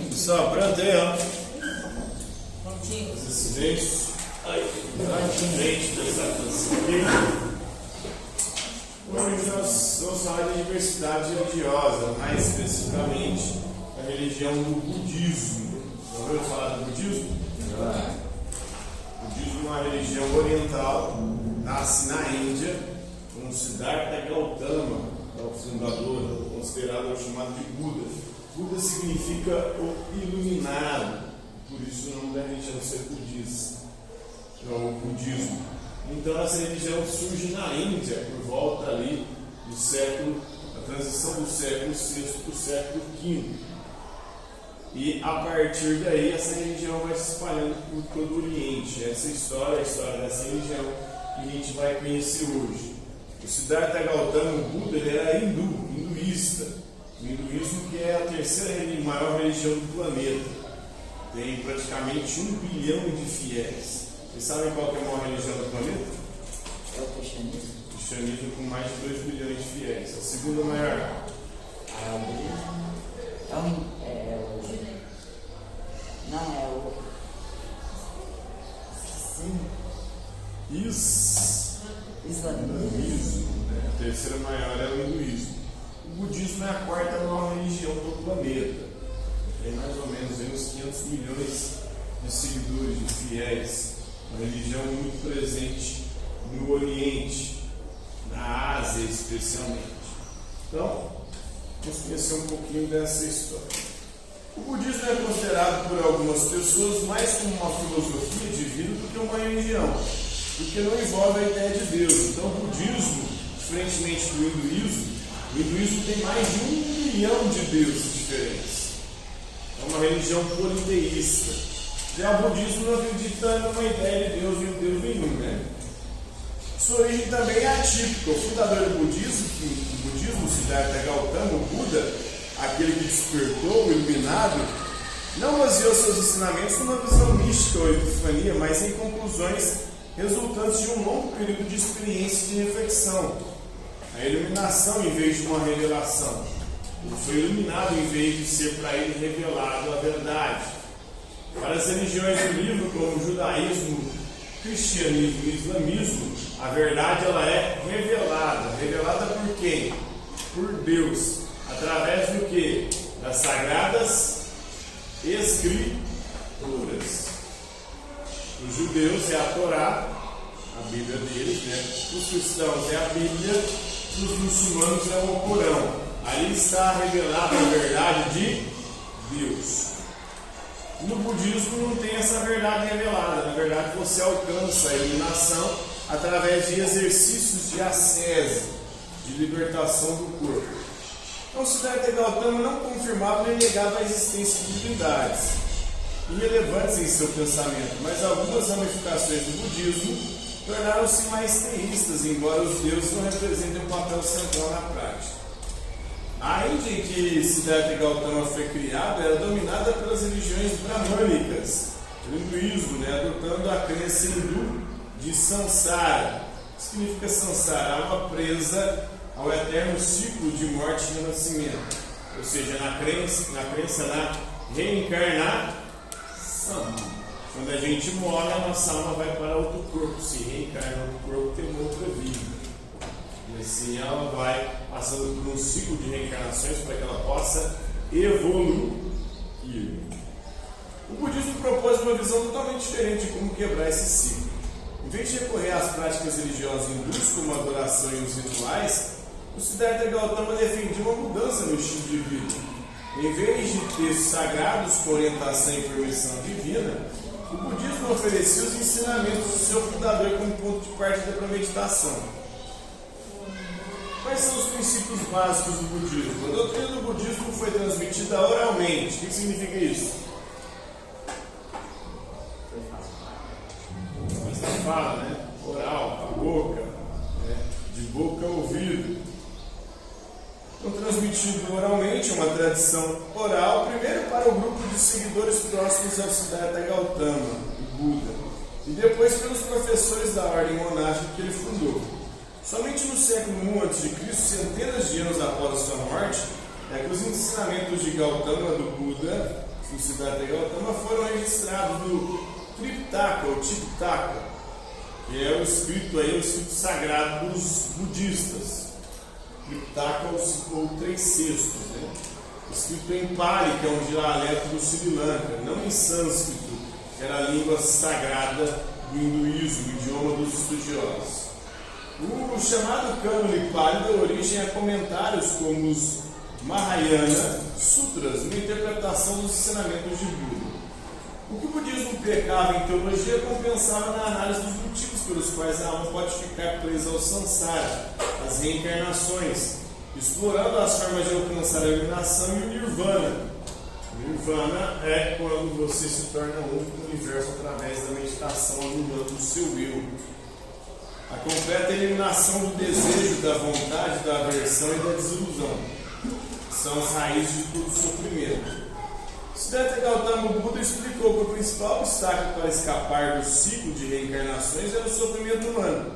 Pessoal, pronto aí, ó. Os acidentes. Hoje nós vamos falar de diversidade religiosa, mais especificamente da religião do budismo. Já ouviu falar do budismo? O budismo é uma religião oriental, nasce na Índia, com Siddhartha Gautama, é o fundador, considerado chamado de Buda. Buda significa o iluminado, por isso o nome da religião ser budista, é o budismo. Então essa religião surge na Índia por volta ali do século, a transição do século VI para o século V. E a partir daí essa religião vai se espalhando por todo o Oriente. Essa história, a história dessa religião que a gente vai conhecer hoje. O Siddhartha Gautama, o Buda, ele era hinduísta. O hinduísmo que é a terceira maior religião do planeta. Tem praticamente 1 bilhão de fiéis. Vocês sabem qual que é a maior religião do planeta? É o cristianismo. O cristianismo com mais de 2 bilhões de fiéis. A segunda maior. Islamismo, né? A terceira maior é o hinduísmo. O budismo é a quarta maior religião do planeta. Tem mais ou menos uns 500 milhões de seguidores, de fiéis. Uma religião muito presente no Oriente, na Ásia especialmente. Então, vamos conhecer um pouquinho dessa história. O budismo é considerado por algumas pessoas mais como uma filosofia de vida do que uma religião, porque não envolve a ideia de Deus. Então, o budismo, diferentemente do hinduísmo, o hinduísmo tem mais de 1 milhão de deuses diferentes. É uma religião politeísta. Já o budismo não acredita numa ideia de Deus e um Deus nenhum, né? Sua origem também é atípica. O fundador do budismo, Siddhartha Gautama, o Buda, aquele que despertou, o iluminado, não baseou seus ensinamentos numa visão mística ou epifania, mas em conclusões resultantes de um longo período de experiência e de reflexão. A iluminação em vez de uma revelação. Ele foi iluminado em vez de ser para ele revelado a verdade. Para as religiões do livro, como o judaísmo, cristianismo e islamismo, a verdade ela é revelada. Revelada por quem? Por Deus. Através do que? Das sagradas escrituras. Os judeus é a Torá, a Bíblia deles, né? Os cristãos é a Bíblia, os muçulmanos é o Corão. Ali está revelada a verdade de Deus. No budismo não tem essa verdade revelada. Na verdade, você alcança a iluminação através de exercícios de ascese, de libertação do corpo. Então, Siddhartha Gautama não confirmava nem negava a existência de divindades irrelevantes em seu pensamento, mas algumas ramificações do budismo tornaram-se mais teístas, embora os deuses não representem um papel central na prática. A Índia em que Siddhartha Gautama foi criado era dominada pelas religiões bramânicas, o hinduísmo, né, adotando a crença hindu de Sansara. O que significa Sansara? Alma presa ao eterno ciclo de morte e renascimento, ou seja, na crença na reencarnação. Quando a gente morre, a nossa alma vai para outro corpo, se reencarna em outro corpo, tem uma outra vida. E assim ela vai passando por um ciclo de reencarnações para que ela possa evoluir. O budismo propôs uma visão totalmente diferente de como quebrar esse ciclo. Em vez de recorrer às práticas religiosas hindus, como a adoração e os rituais, o Siddhartha Gautama defendia uma mudança no estilo de vida. Em vez de textos sagrados com orientação e permissão divina, o budismo oferecia os ensinamentos do seu fundador como ponto de partida para a meditação. Quais são os princípios básicos do budismo? A doutrina do budismo foi transmitida oralmente. O que significa isso? Você fala, né? Oral, a boca, né? De boca a ouvido. Então, transmitido oralmente, uma tradição oral, primeiro para o grupo de seguidores próximos ao Siddhartha Gautama, o Buda, e depois pelos professores da ordem monástica que ele fundou. Somente no século I a.C., centenas de anos após a sua morte, é que os ensinamentos de Gautama, do Buda, do Siddhartha Gautama, foram registrados no Tripitaka, ou Tipitaka, que é o escrito sagrado dos budistas. Tripitaka, ou 3 cestos, né? Escrito em Pali, que é um dialeto do Sri Lanka, não em sânscrito, que era a língua sagrada do hinduísmo, o idioma dos estudiosos. O chamado cânone Pali deu origem a comentários como os Mahayana Sutras, uma interpretação dos ensinamentos de Buda. O que o budismo pecava em teologia compensava na análise dos motivos pelos quais a alma pode ficar presa ao samsara, as reencarnações, explorando as formas de alcançar a iluminação e o nirvana. O nirvana é quando você se torna um com o universo através da meditação, anulando o seu eu. A completa eliminação do desejo, da vontade, da aversão e da desilusão são as raízes de todo sofrimento. Siddhartha Gautama Buda explicou que o principal obstáculo para escapar do ciclo de reencarnações era o sofrimento humano,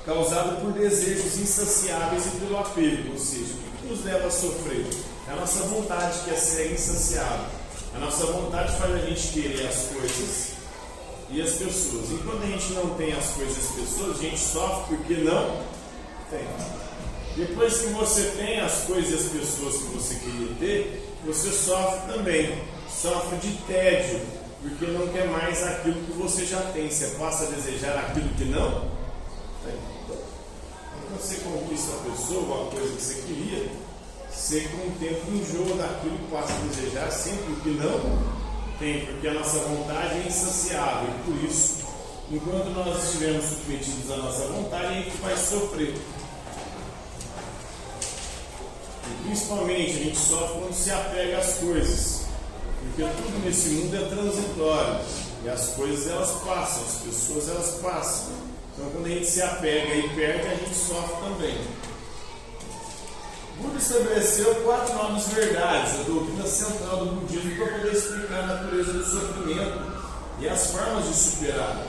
causado por desejos insaciáveis e pelo apego. Ou seja, o que nos leva a sofrer? É a nossa vontade, que é insaciável. A nossa vontade faz a gente querer as coisas e as pessoas. Enquanto a gente não tem as coisas e as pessoas, a gente sofre porque não tem. Depois que você tem as coisas e as pessoas que você queria ter, você sofre também. Sofre de tédio, porque não quer mais aquilo que você já tem. Você passa a desejar aquilo que não tem. Quando você conquista a pessoa, a coisa que você queria, você com o tempo enjoa daquilo que passa a desejar sempre o que não tem, porque a nossa vontade é insaciável. E por isso, enquanto nós estivermos submetidos à nossa vontade, a gente vai sofrer. E principalmente a gente sofre quando se apega às coisas, porque tudo nesse mundo é transitório e as coisas elas passam, as pessoas elas passam. Então quando a gente se apega e perde, a gente sofre também. Buda estabeleceu 4 novas verdades, a doutrina central do budismo, para poder explicar a natureza do sofrimento e as formas de superá-lo.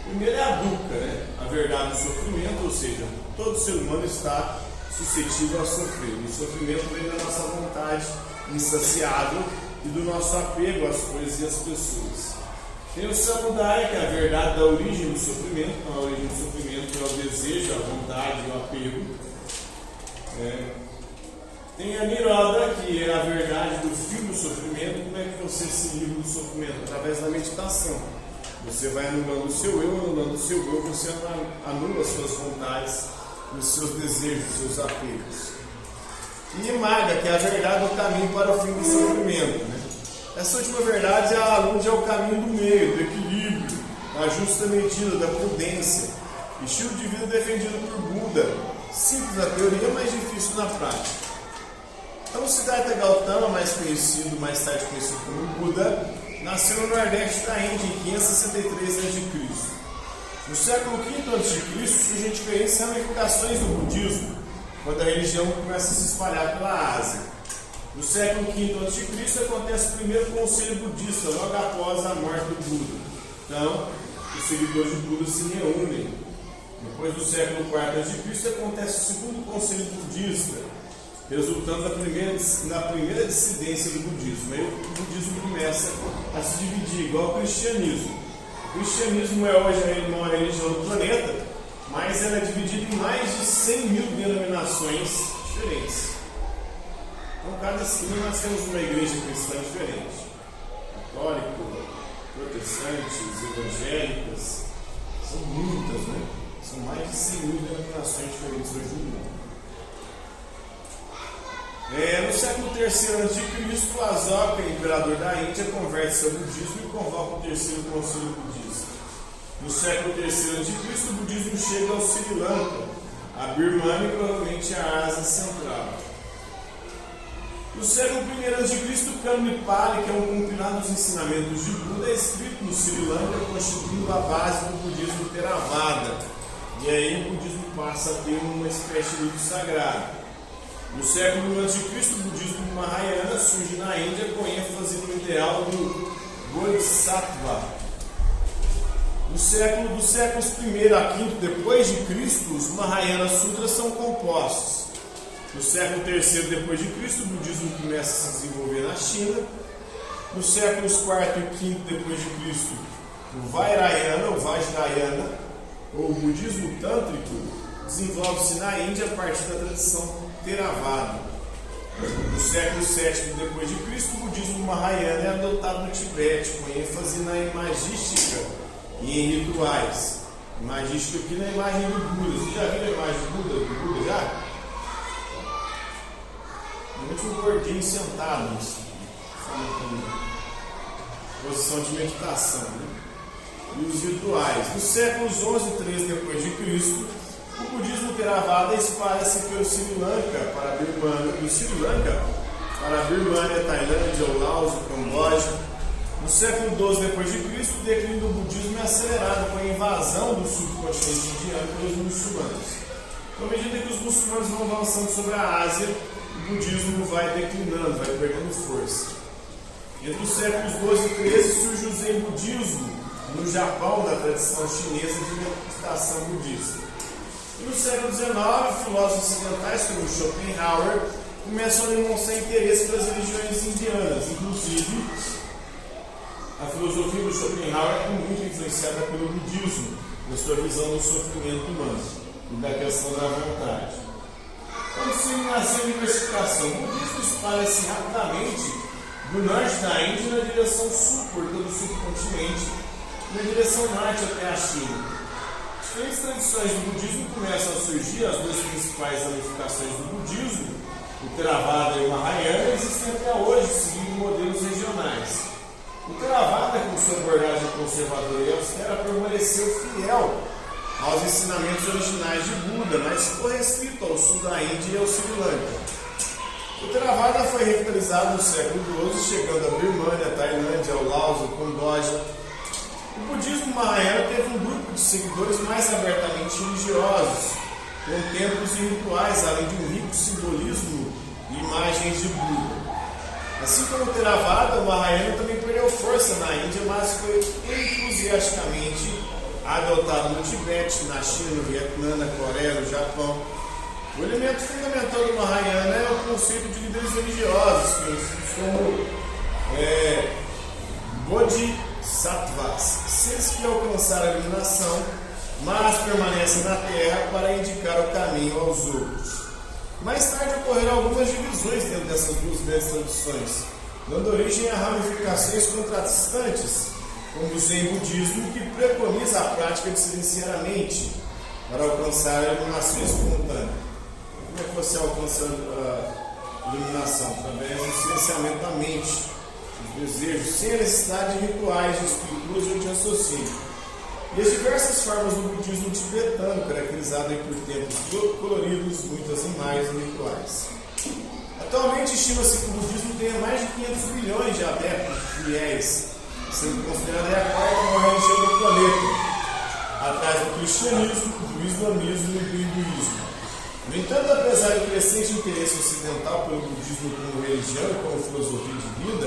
Primeiro é a dukkha, né? A verdade do sofrimento, ou seja, todo ser humano está suscetível a sofrer. O sofrimento vem da nossa vontade insaciável e do nosso apego às coisas e às pessoas. Tem o samudaya, que é a verdade da origem do sofrimento. Então, a origem do sofrimento é o desejo, a vontade e o apego. Tem a niroda, que é a verdade do fim do sofrimento. Como é que você se livra do sofrimento? Através da meditação. Você vai anulando o seu eu, você anula as suas vontades, os seus desejos, os seus apegos. E Marga, que é a verdade do caminho para o fim do sofrimento, né? Essa última verdade alude ao caminho do meio, do equilíbrio, da justa medida, da prudência, estilo de vida defendido por Buda, simples na teoria, mas difícil na prática. Então, o Siddhartha Gautama, mais tarde conhecido como Buda, nasceu no nordeste da Índia em 563 a.C. No século V a.C. surgem diferentes ramificações do budismo, quando a religião começa a se espalhar pela Ásia. No século V a.C. acontece o primeiro conselho budista, logo após a morte do Buda. Então, os seguidores de Buda se reúnem. Depois do século IV a.C. acontece o segundo conselho budista, resultando na primeira dissidência do budismo. Aí o budismo começa a se dividir, igual ao cristianismo. O cristianismo é hoje a maior religião do planeta, mas ela é dividida em mais de 100 mil denominações diferentes. Então, cada esquina nós temos uma igreja cristã diferente. Católico, protestantes, evangélicas, são muitas, né? São mais de 100 mil denominações diferentes hoje no mundo. No século III a.C., Asoka, imperador da Índia, converte-se ao budismo e convoca o terceiro conselho budista. No século III a.C., o budismo chega ao Sri Lanka, a Birmania e provavelmente a Ásia Central. No século I a.C., o Cânone Pali, que é um compilado dos ensinamentos de Buda, é escrito no Sri Lanka, constituindo a base do budismo Theravada. E aí o budismo passa a ter uma espécie de livro sagrado. No século I a.C., o budismo Mahayana surge na Índia com ênfase no ideal do Bodhisattva. Dos séculos I a V depois de Cristo, os Mahayana Sutras são compostos. No século III depois de Cristo, o budismo começa a se desenvolver na China. Nos séculos IV e V depois de Cristo, o Vajrayana, ou Vajrayana, ou o budismo tântrico, desenvolve-se na Índia a partir da tradição Theravada. No século VII depois de Cristo, o budismo Mahayana é adotado no Tibete, com ênfase na imagística e em rituais. Imagística aqui na imagem do Buda. Você já viu a imagem do Buda já? Muito um gordinho sentado, posição de meditação, né? E os rituais. Nos séculos XI e XIII depois de Cristo, o budismo Theravada espalha-se pelo Sri Lanka para a Birmânia, do Sri Lanka para a Birmânia, Tailândia, Laos, Camboja. No século XII depois de Cristo, o declínio do budismo é acelerado com a invasão do subcontinente indiano pelos muçulmanos. Então, à medida que os muçulmanos vão avançando sobre a Ásia, o budismo vai declinando, vai perdendo força. Entre os séculos XII e XIII surge o Zen budismo no Japão, da tradição chinesa de meditação budista. E no século XIX, filósofos ocidentais como Schopenhauer começam a demonstrar interesse pelas religiões indianas. Inclusive, a filosofia do Schopenhauer é muito influenciada pelo budismo, na sua visão do sofrimento humano e da questão da vontade. Quando se nasceu a diversificação, o budismo espalha-se rapidamente do norte da Índia na direção sul, por todo o subcontinente, e na direção norte até a China. Diferentes tradições do budismo começam a surgir. As duas principais ramificações do budismo, o Theravada e o Mahayana, existem até hoje, seguindo modelos regionais. O Theravada, com sua abordagem conservadora e austera, permaneceu fiel aos ensinamentos originais de Buda, mas ficou restrito ao sul da Índia e ao Sri Lanka. O Theravada foi revitalizado no século XII, chegando à Birmânia, à Tailândia, ao Laos, ao Camboja. O budismo Mahayana teve um grupo de seguidores mais abertamente religiosos, com templos e rituais, além de um rico simbolismo e imagens de Buda. Assim como o Theravada, o Mahayana também perdeu força na Índia, mas foi entusiasticamente adotado no Tibete, na China, no Vietnã, na Coreia, no Japão. O elemento fundamental do Mahayana é o conceito de líderes religiosos, conhecidos como Bodhisattvas, seres que alcançaram a iluminação, mas permanecem na Terra para indicar o caminho aos outros. Mais tarde ocorreram algumas divisões dentro dessas duas grandes tradições, dando origem a ramificações contrastantes, como o Zen budismo, que preconiza a prática de silenciar a mente para alcançar a iluminação espontânea. Como é que você alcança a iluminação? Através do silenciamento da mente, dos desejos, sem a necessidade de rituais, de escrituras ou de raciocínio. E as diversas formas do budismo tibetano, caracterizado por templos coloridos, muitas imagens e rituais. Atualmente, estima-se que o budismo tenha mais de 500 milhões de adeptos fiéis, sendo considerada a quarta maior religião do planeta, atrás do cristianismo, do islamismo e do hinduísmo. No entanto, apesar do crescente interesse ocidental pelo budismo como religião e como filosofia de vida,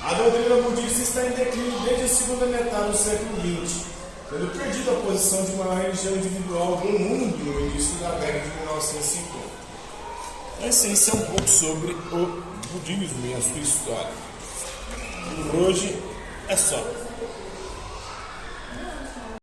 a doutrina budista está em declínio desde a segunda metade do século XX, tendo perdido a posição de maior religião individual do mundo no início da década de 1950. A essência é um pouco sobre o budismo e a sua história. Por hoje é só.